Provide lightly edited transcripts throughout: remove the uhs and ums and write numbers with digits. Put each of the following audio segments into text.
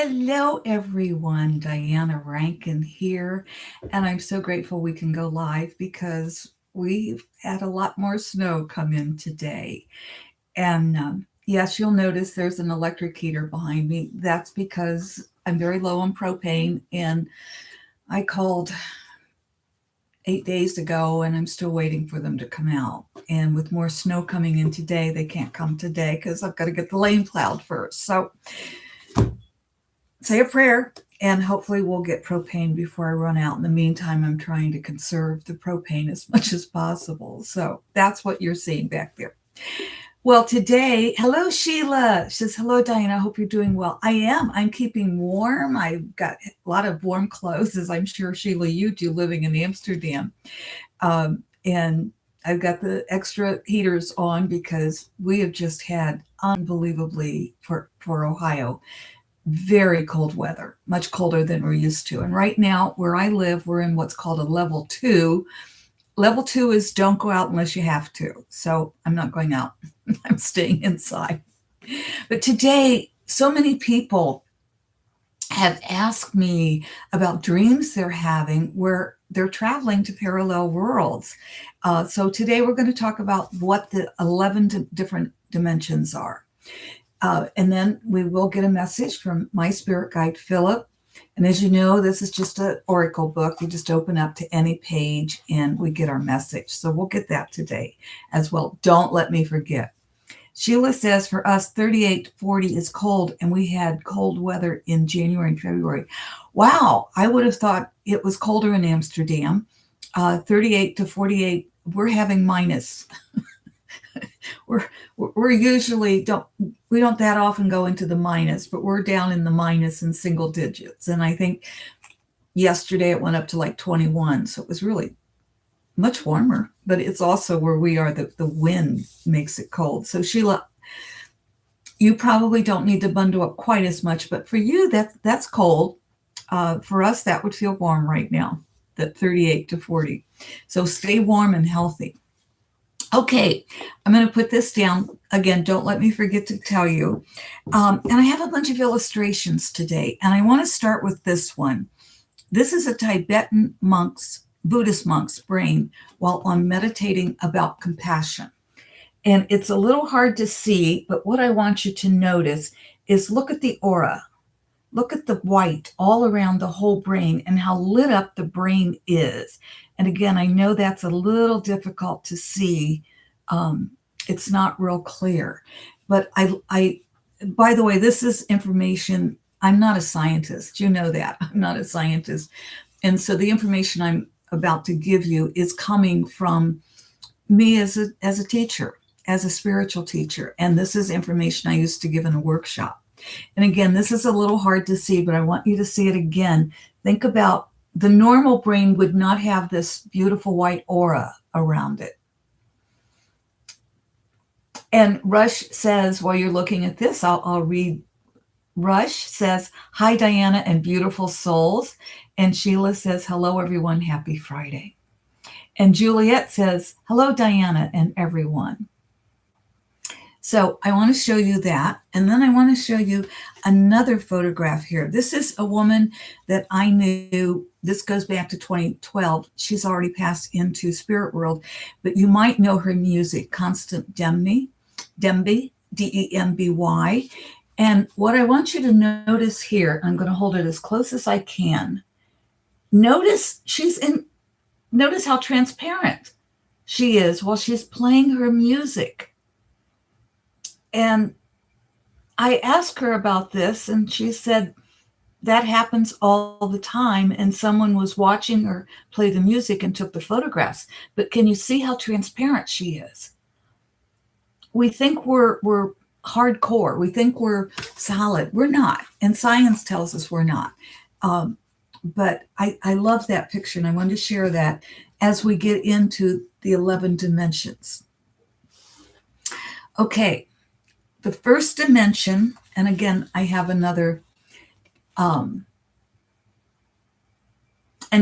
Hello, everyone. Diana Rankin here, and I'm so grateful we can go live because we've had a lot more snow come in today. And yes, you'll notice there's an electric heater behind me. That's because I'm very low on propane, and I called 8 days ago, and I'm still waiting for them to come out. And with more snow coming in today, they can't come today because I've got to get the lane plowed first. So say a prayer and hopefully we'll get propane before I run out. In the meantime, I'm trying to conserve the propane as much as possible. So that's what you're seeing back there. Well, today, hello, Sheila. She says, hello, Diana. I hope you're doing well. I am. I'm keeping warm. I've got a lot of warm clothes, as I'm sure, Sheila, you do living in Amsterdam. And I've got the extra heaters on because we have just had unbelievably, for Ohio, very cold weather, much colder than we're used to. And right now, where I live, we're in what's called a level 2. Level 2 is don't go out unless you have to. So I'm not going out. I'm staying inside. But today, so many people have asked me about dreams they're having where they're traveling to parallel worlds. So today we're going to talk about what the 11 different dimensions are. And then we will get a message from my spirit guide, Phillip. And as you know, this is just an oracle book. You just open up to any page and we get our message. So we'll get that today as well. Don't let me forget. Sheila says for us, 38 to 40 is cold, and we had cold weather in January and February. Wow, I would have thought it was colder in Amsterdam. 38 to 48, we're having minus. we're usually we don't that often go into the minus, but we're down in the minus in single digits. And I think yesterday it went up to like 21. So it was really much warmer, but it's also where we are, the wind makes it cold. So Sheila, you probably don't need to bundle up quite as much, but for you, that's cold. For us, that would feel warm right now, that 38 to 40. So stay warm and healthy. Okay, I'm going to put this down. Again, don't let me forget to tell you. And I have a bunch of illustrations today, and I want to start with this one. This is a Tibetan Buddhist monk's brain while I'm meditating about compassion. And it's a little hard to see, but what I want you to notice is look at the aura. Look at the white all around the whole brain and how lit up the brain is. And again, I know that's a little difficult to see. It's not real clear. But I, by the way, this is information. I'm not a scientist. You know that. I'm not a scientist. And so the information I'm about to give you is coming from me as a teacher, as a spiritual teacher. And this is information I used to give in a workshop. And again, this is a little hard to see, but I want you to see it again. Think about the normal brain would not have this beautiful white aura around it. And Rush says, while you're looking at this, I'll read. Rush says, hi, Diana and beautiful souls. And Sheila says, hello, everyone. Happy Friday. And Juliet says, hello, Diana and everyone. So I want to show you that. And then I want to show you another photograph here. This is a woman that I knew. This goes back to 2012. She's already passed into spirit world, but you might know her music, Constant Demby, Demby. And what I want you to notice here, I'm going to hold it as close as I can. Notice how transparent she is while she's playing her music. And I asked her about this, and she said that happens all the time. And someone was watching her play the music and took the photographs. But can you see how transparent she is? We think we're hardcore. We think we're solid. We're not. And science tells us we're not. But I love that picture, and I wanted to share that as we get into the 11 dimensions. Okay. The first dimension, and again, I have another, and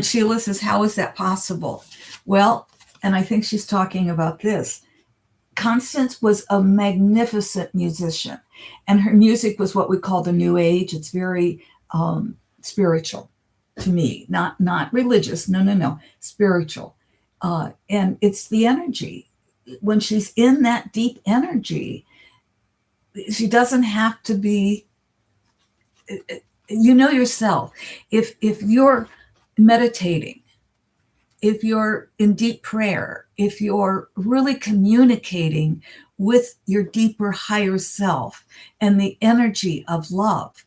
Sheila says, how is that possible? Well, and I think she's talking about this. Constance was a magnificent musician. And her music was what we call the New Age. It's very spiritual to me, not religious. No, spiritual. And it's the energy. When she's in that deep energy, she doesn't have to be, you know yourself. If you're meditating, if you're in deep prayer, if you're really communicating with your deeper, higher self and the energy of love,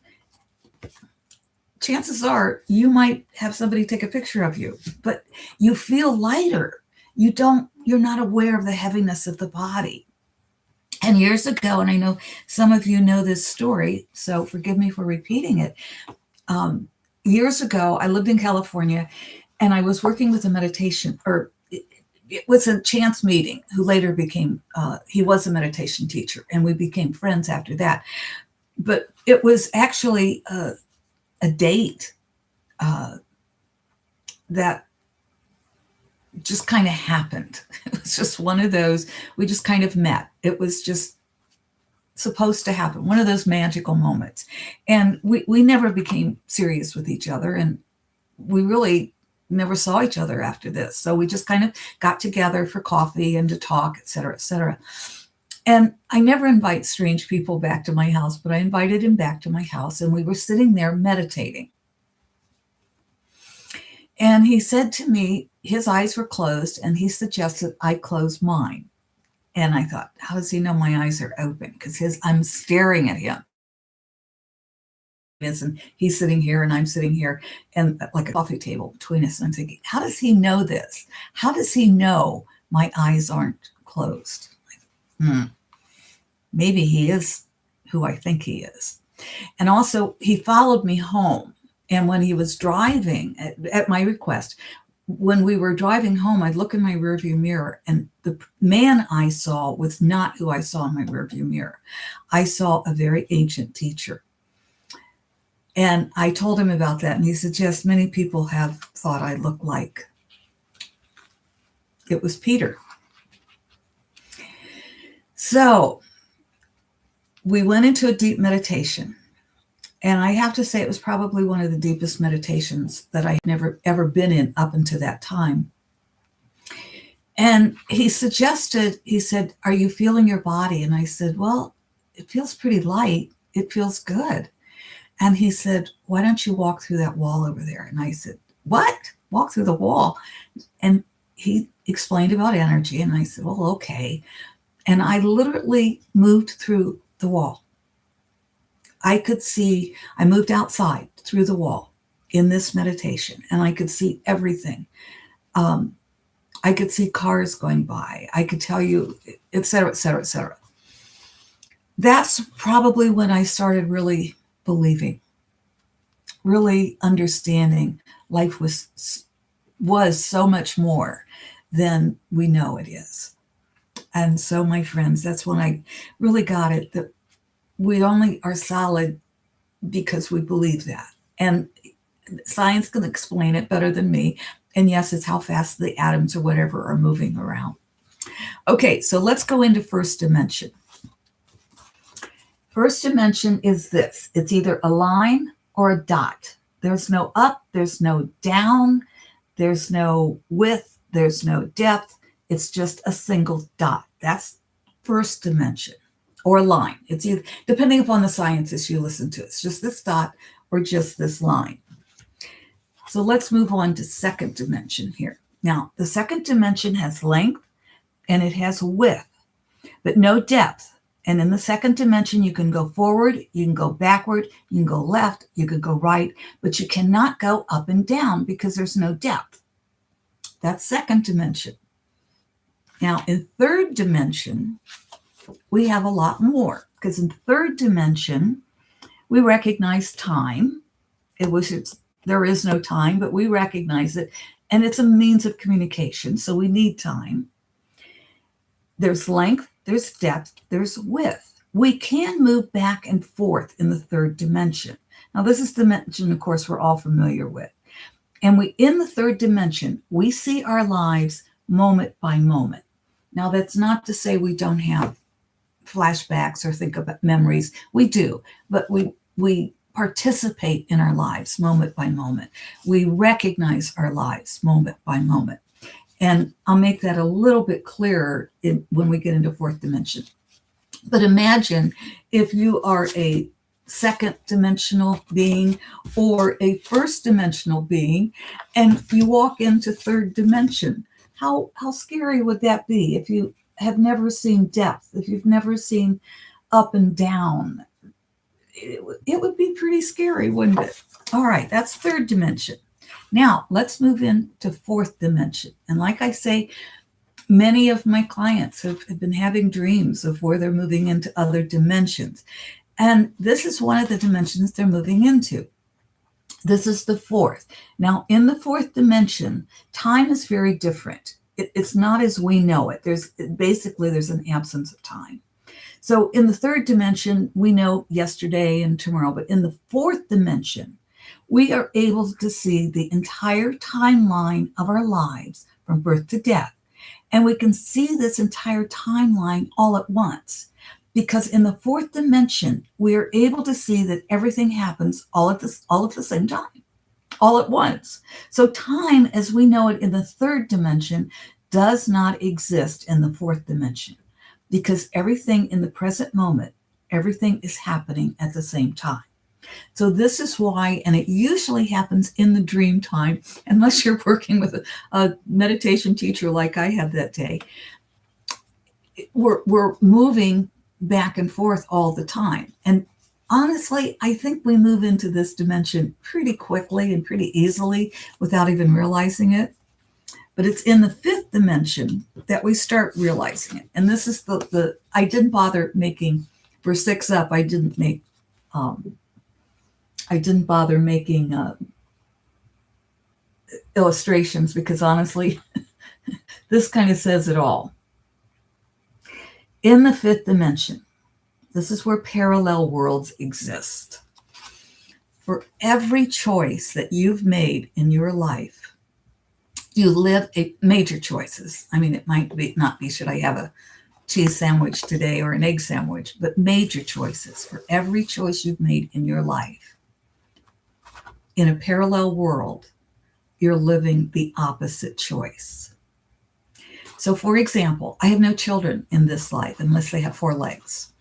chances are you might have somebody take a picture of you, but you feel lighter. You're not aware of the heaviness of the body. And years ago, and I know some of you know this story, so forgive me for repeating it. Years ago, I lived in California, and I was working with a meditation, or it was a chance meeting, who later became, he was a meditation teacher, and we became friends after that. But it was actually a date that just kind of happened. It was just one of those, we just kind of met. It was just supposed to happen, one of those magical moments. And we never became serious with each other, and we really never saw each other after this. So we just kind of got together for coffee and to talk, et cetera, et cetera. And I never invite strange people back to my house, but I invited him back to my house, and we were sitting there meditating. And he said to me, his eyes were closed, and he suggested I close mine. And I thought, how does he know my eyes are open? Because I'm staring at him. And he's sitting here and I'm sitting here, and like a coffee table between us. And I'm thinking, how does he know this? How does he know my eyes aren't closed? Maybe he is who I think he is. And also, he followed me home. And when he was driving, at my request, when we were driving home, I'd look in my rearview mirror, and the man I saw was not who I saw in my rearview mirror. I saw a very ancient teacher. And I told him about that, and he said, yes, many people have thought I look like. It was Peter. So we went into a deep meditation. And I have to say, it was probably one of the deepest meditations that I had never, ever been in up until that time. And he said, are you feeling your body? And I said, well, it feels pretty light. It feels good. And he said, why don't you walk through that wall over there? And I said, what? Walk through the wall? And he explained about energy. And I said, well, okay. And I literally moved through the wall. I moved outside through the wall in this meditation, and I could see everything. I could see cars going by. I could tell you, et cetera, et cetera, et cetera. That's probably when I started really believing, really understanding life was so much more than we know it is. And so, my friends, that's when I really got it, that we only are solid because we believe that. And science can explain it better than me. And yes, it's how fast the atoms or whatever are moving around. Okay, so let's go into first dimension. First dimension is this. It's either a line or a dot. There's no up, there's no down, there's no width, there's no depth. It's just a single dot. That's first dimension. Or a line. It's either, depending upon the scientists you listen to, it's just this dot or just this line. So let's move on to second dimension here. Now, the second dimension has length and it has width, but no depth. And in the second dimension, you can go forward, you can go backward, you can go left, you can go right, but you cannot go up and down because there's no depth. That's second dimension. Now, in third dimension, we have a lot more, because in third dimension, we recognize time. There is no time, but we recognize it, and it's a means of communication, so we need time. There's length, there's depth, there's width. We can move back and forth in the third dimension. Now, this is the dimension, of course, we're all familiar with. And in the third dimension, we see our lives moment by moment. Now, that's not to say we don't have flashbacks or think about memories. We do, but we participate in our lives moment by moment. We recognize our lives moment by moment. And I'll make that a little bit clearer when we get into fourth dimension. But imagine if you are a second dimensional being or a first dimensional being and you walk into third dimension. How scary would that be if you have never seen depth, if you've never seen up and down? It would be pretty scary, wouldn't it? All right, that's third dimension. Now let's move into fourth dimension. And like I say, many of my clients have been having dreams of where they're moving into other dimensions. And this is one of the dimensions they're moving into. This is the fourth. Now, in the fourth dimension, time is very different. It's not as we know it. There's an absence of time. So in the third dimension, we know yesterday and tomorrow, but in the fourth dimension, we are able to see the entire timeline of our lives from birth to death. And we can see this entire timeline all at once, because in the fourth dimension, we are able to see that everything happens all at the same time, all at once. So time, as we know it in the third dimension, does not exist in the fourth dimension, because everything in the present moment, everything is happening at the same time. So this is why, and it usually happens in the dream time, unless you're working with a meditation teacher like I had that day. We're moving back and forth all the time. And honestly, I think we move into this dimension pretty quickly and pretty easily without even realizing it. But it's in the fifth dimension that we start realizing it. And this is I didn't bother making, for 6 up, I didn't bother making illustrations, because honestly, this kind of says it all. In the fifth dimension, this is where parallel worlds exist. For every choice that you've made in your life, you live major choices. I mean, it might not be, should I have a cheese sandwich today or an egg sandwich, but major choices. For every choice you've made in your life, in a parallel world, you're living the opposite choice. So for example, I have no children in this life unless they have 4 legs.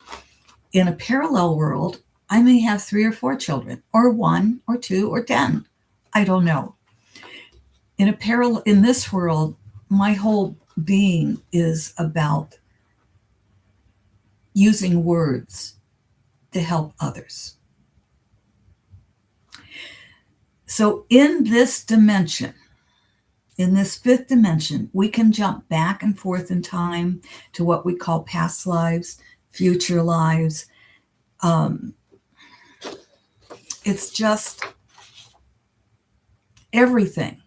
In a parallel world, I may have 3 or 4 children, or 1 or 2 or 10. I don't know. In this world, my whole being is about using words to help others. So in this dimension, in this fifth dimension, we can jump back and forth in time to what we call past lives, future lives. It's just everything.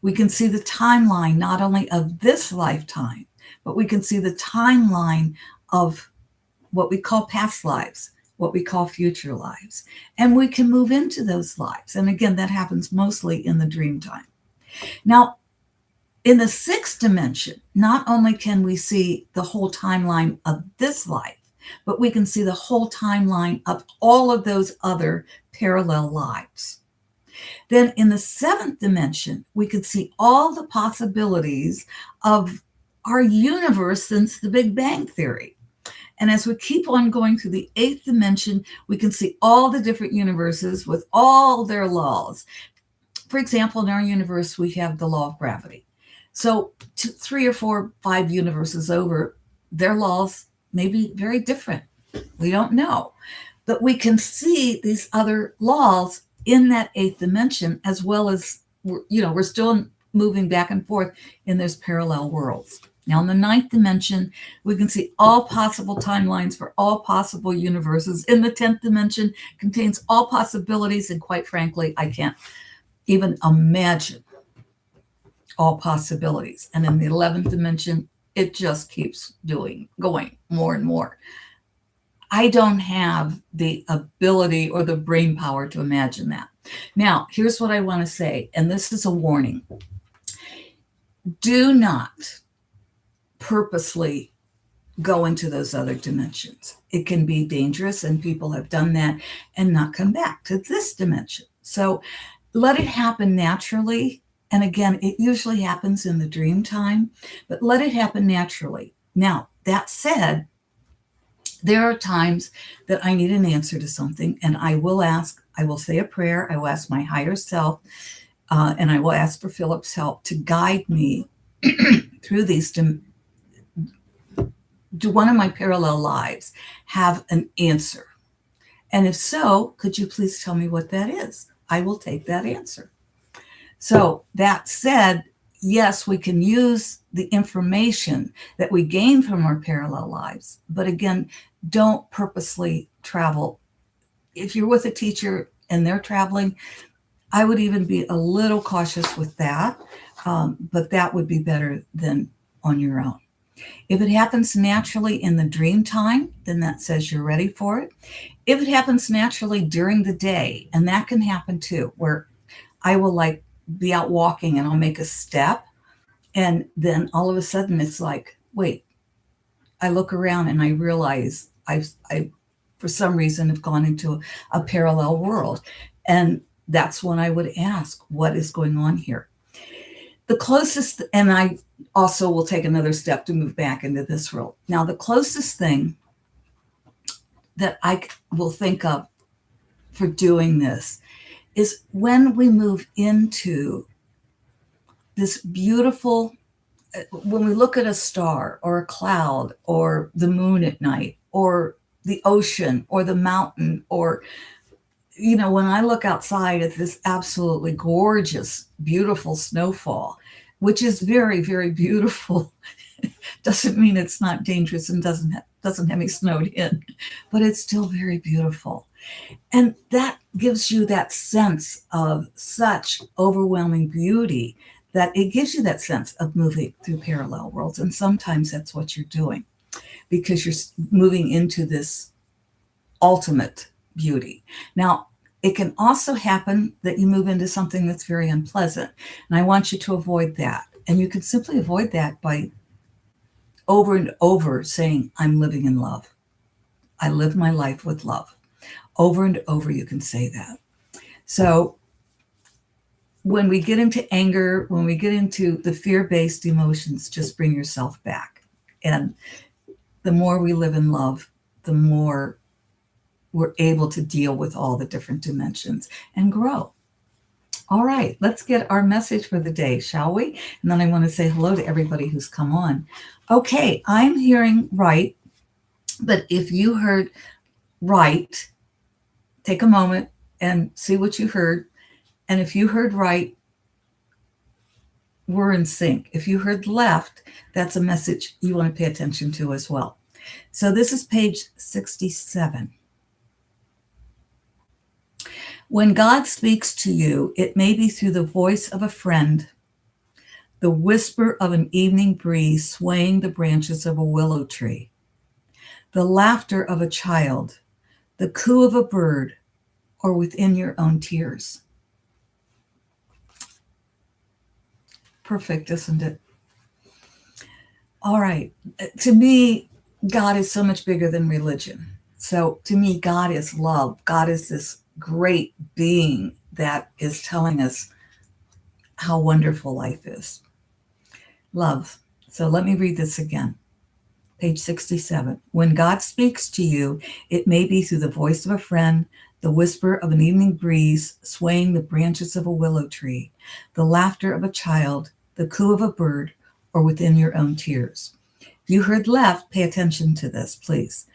We can see the timeline not only of this lifetime, but we can see the timeline of what we call past lives, what we call future lives. And we can move into those lives. And again, that happens mostly in the dream time. Now, in the sixth dimension, not only can we see the whole timeline of this life, but we can see the whole timeline of all of those other parallel lives. Then in the seventh dimension, we can see all the possibilities of our universe since the Big Bang Theory. And as we keep on going through the eighth dimension, we can see all the different universes with all their laws. For example, in our universe, we have the law of gravity. So 3 or 4, 5 universes over, their laws may be very different. We don't know. But we can see these other laws in that eighth dimension, as well as, we're still moving back and forth in those parallel worlds. Now, in the ninth dimension, we can see all possible timelines for all possible universes. In the 10th dimension, contains all possibilities, and quite frankly, I can't even imagine all possibilities. And in the 11th dimension, it just keeps going more and more. I don't have the ability or the brain power to imagine that. Now, here's what I want to say, and this is a warning. Do not purposely go into those other dimensions. It can be dangerous, and people have done that and not come back to this dimension. So let it happen naturally. And again, it usually happens in the dream time, but let it happen naturally. Now, that said, there are times that I need an answer to something, and I will say a prayer, I will ask my higher self, and I will ask for Philip's help to guide me through these. Do one of my parallel lives have an answer? And if so, could you please tell me what that is? I will take that answer. So that said, yes, we can use the information that we gain from our parallel lives, but again, don't purposely travel. If you're with a teacher and they're traveling, I would even be a little cautious with that, but that would be better than on your own. If it happens naturally in the dream time, then that says you're ready for it. If it happens naturally during the day, and that can happen too, where I will like be out walking and I'll make a step, and then all of a sudden it's like, wait, I look around and I realize I for some reason have gone into a parallel world. And that's when I would ask, what is going on here? The closest, and I also will take another step to move back into this world. Now, the closest thing that I will think of for doing this is when we move into this beautiful, when we look at a star or a cloud or the moon at night or the ocean or the mountain, or when I look outside at this absolutely gorgeous, beautiful snowfall, which is very, very beautiful, doesn't mean it's not dangerous and doesn't have me snowed in, but it's still very beautiful. And that gives you that sense of such overwhelming beauty that it gives you that sense of moving through parallel worlds. And sometimes that's what you're doing, because you're moving into this ultimate beauty. Now, it can also happen that you move into something that's very unpleasant. And I want you to avoid that. And you can simply avoid that by over and over saying, I'm living in love. I live my life with love. Over and over, you can say that. So when we get into anger, when we get into the fear-based emotions, just bring yourself back. And the more we live in love, the more we're able to deal with all the different dimensions and grow. All right, let's get our message for the day, shall we? And then I want to say hello to everybody who's come on. Okay, I'm hearing right, but if you heard right, take a moment and see what you heard. And if you heard right, we're in sync. If you heard left, that's a message you want to pay attention to as well. So this is page 67. When God speaks to you, it may be through the voice of a friend, the whisper of an evening breeze swaying the branches of a willow tree, the laughter of a child, the coo of a bird, or within your own tears. Perfect, isn't it? All right. To me, God is so much bigger than religion. So to me, God is love. God is this great being that is telling us how wonderful life is. Love. So let me read this again. Page 67. When God speaks to you, it may be through the voice of a friend, the whisper of an evening breeze swaying the branches of a willow tree, the laughter of a child, the coo of a bird, or within your own tears. If you heard left, pay attention to this, please.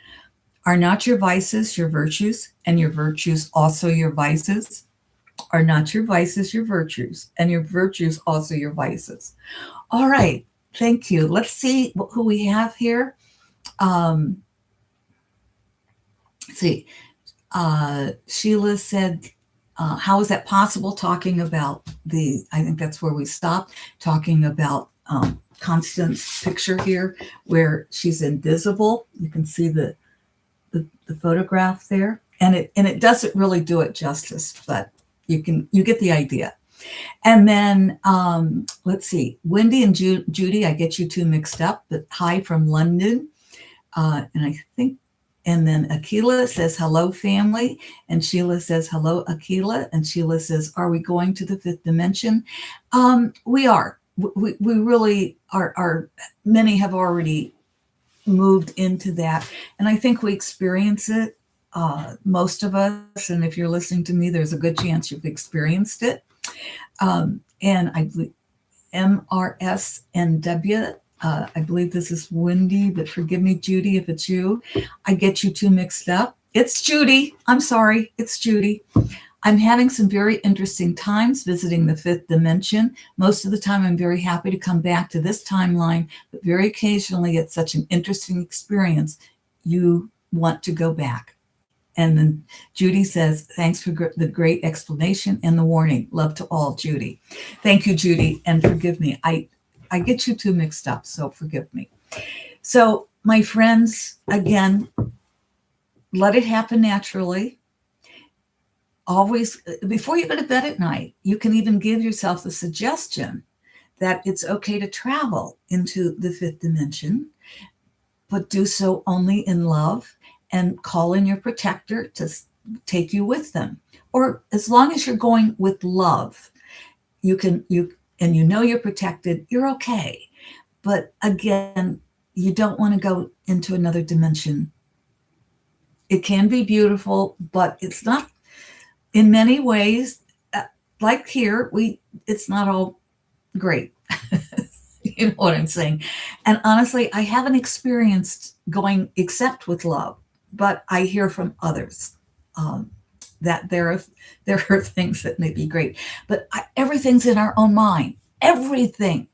Are not your vices your virtues, and your virtues also your vices? Are not your vices your virtues, and your virtues also your vices? All right, thank you. Let's see who we have here. Let's see. Sheila said, how is that possible? Talking about I think that's where we stopped, talking about Constance's picture here, where she's invisible. You can see the photograph there, and it doesn't really do it justice, but you get the idea. And then let's see, Wendy and Judy, I get you two mixed up, but hi from London. And I think, and then Akila says, hello, family. And Sheila says, hello, Akila. And Sheila says, are we going to the fifth dimension? We are. We really are. Many have already moved into that. And I think we experience it, most of us. And if you're listening to me, there's a good chance you've experienced it. And I believe MRS and W. I believe this is Wendy, but forgive me, Judy, if it's you. I get you two mixed up. It's Judy. I'm sorry. It's Judy. I'm having some very interesting times visiting the fifth dimension. Most of the time, I'm very happy to come back to this timeline, but very occasionally, it's such an interesting experience, you want to go back. And then Judy says, thanks for the great explanation and the warning. Love to all, Judy. Thank you, Judy, and forgive me. I get you two mixed up, so forgive me. So, my friends, again, let it happen naturally. Always, before you go to bed at night, you can even give yourself the suggestion that it's okay to travel into the fifth dimension, but do so only in love, and call in your protector to take you with them. Or as long as you're going with love, you know you're protected, you're okay. But again, you don't want to go into another dimension. It can be beautiful, but it's not. In many ways, like here, it's not all great. You know what I'm saying? And honestly, I haven't experienced going except with love, but I hear from others that there are things that may be great, but everything's in our own mind. Everything.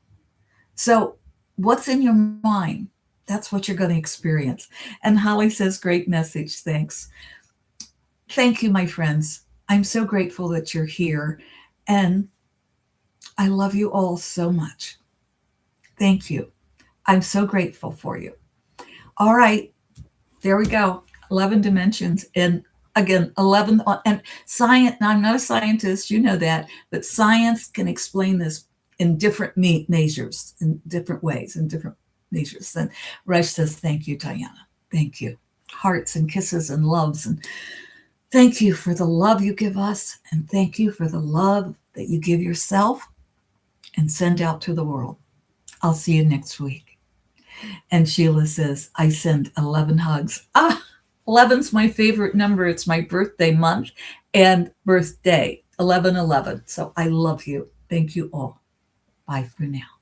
So what's in your mind? That's what you're going to experience. And Holly says, great message. Thanks. Thank you, my friends. I'm so grateful that you're here, and I love you all so much. Thank you. I'm so grateful for you. All right, there we go. 11 dimensions, and again, 11 and science. Now, I'm not a scientist, you know that, but science can explain this in different measures, in different ways, in different measures. And Rush says, thank you, Diana. Thank you. Hearts and kisses and loves, and thank you for the love you give us, and thank you for the love that you give yourself and send out to the world. I'll see you next week. And Sheila says, I send 11 hugs. 11's my favorite number. It's my birthday month and birthday, 11/11. So I love you. Thank you all. Bye for now.